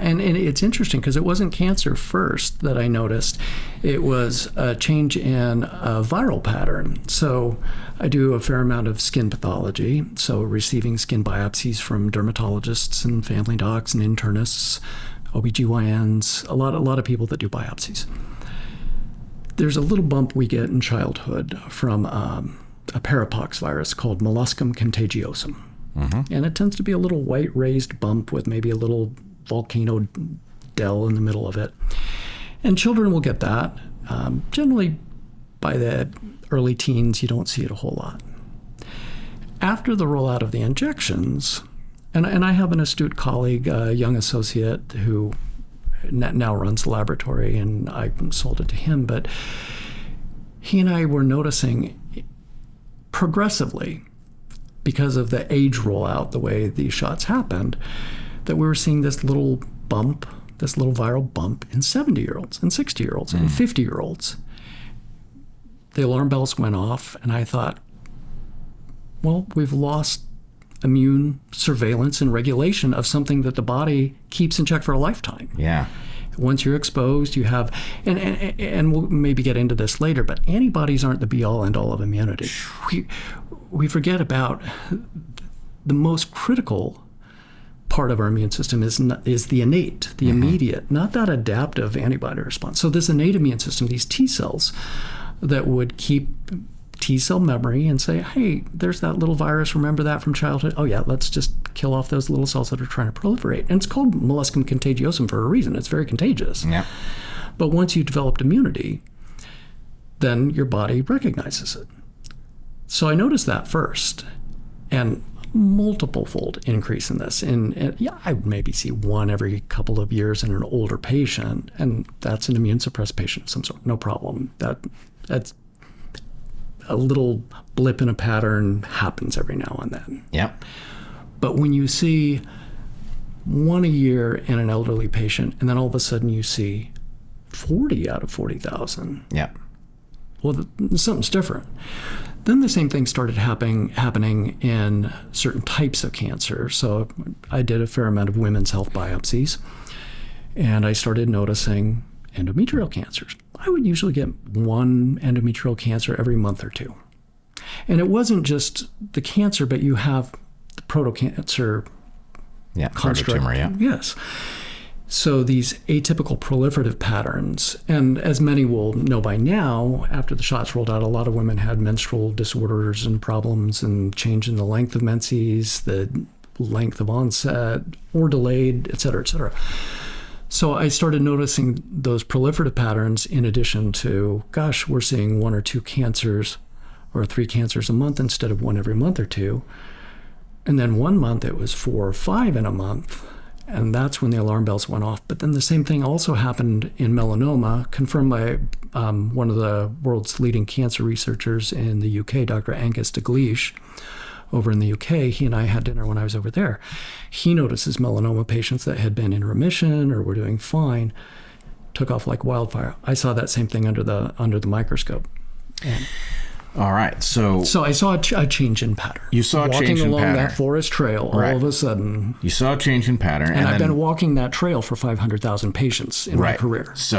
and it's interesting because it wasn't cancer first that I noticed. It was a change in a viral pattern. So I do a fair amount of skin pathology, so receiving skin biopsies from dermatologists and family docs and internists, OBGYNs, a lot of people that do biopsies. There's a little bump we get in childhood from a parapox virus called molluscum contagiosum. Mm-hmm. And it tends to be a little white raised bump with maybe a little volcano dell in the middle of it. And children will get that. Generally, by the early teens, you don't see it a whole lot. After the rollout of the injections, and I have an astute colleague, a young associate who now runs the laboratory, and I sold it to him, but he and I were noticing progressively, because of the age rollout, the way these shots happened, that we were seeing this little bump, this little viral bump in 70-year-olds and 60-year-olds and 50-year-olds. The alarm bells went off, and I thought, well, we've lost immune surveillance and regulation of something that the body keeps in check for a lifetime. Yeah. Once you're exposed, you have, and we'll maybe get into this later, but antibodies aren't the be-all, end-all of immunity. We forget about the most critical part of our immune system is the innate, the immediate, not that adaptive antibody response. So this innate immune system, these T cells that would keep T cell memory and say, hey, there's that little virus, remember that from childhood? Oh yeah, let's just kill off those little cells that are trying to proliferate. And it's called molluscum contagiosum for a reason. It's very contagious. Yeah. But once you've developed immunity, then your body recognizes it. So I noticed that first, and multiple-fold increase in this. And yeah, I would maybe see one every couple of years in an older patient, and that's an immune-suppressed patient of some sort, no problem. That's a little blip in a pattern happens every now and then. Yep. But when you see one a year in an elderly patient, and then all of a sudden you see 40 out of 40,000. Yep. Well, something's different. Then the same thing started happening in certain types of cancer. So I did a fair amount of women's health biopsies, and I started noticing endometrial cancers. I would usually get one endometrial cancer every month or two. And it wasn't just the cancer, but you have the protocancer construct. Prototumor, yeah. Yes. So these atypical proliferative patterns, and as many will know by now, after the shots rolled out, a lot of women had menstrual disorders and problems and change in the length of menses, the length of onset, or delayed, et cetera, et cetera. So I started noticing those proliferative patterns in addition to, gosh, we're seeing one or two cancers or 3 cancers a month instead of one every month or two. And then one month it was 4 or 5 in a month. And that's when the alarm bells went off. But then the same thing also happened in melanoma, confirmed by one of the world's leading cancer researchers in the UK, Dr. Angus Dalgleish, over in the UK. He and I had dinner when I was over there. He notices melanoma patients that had been in remission or were doing fine, took off like wildfire. I saw that same thing under the microscope. And all right. So I saw a change in pattern. You saw a change in pattern. Walking along that forest trail, all of a sudden. You saw a change in pattern. And I've been walking that trail for 500,000 patients in my career. So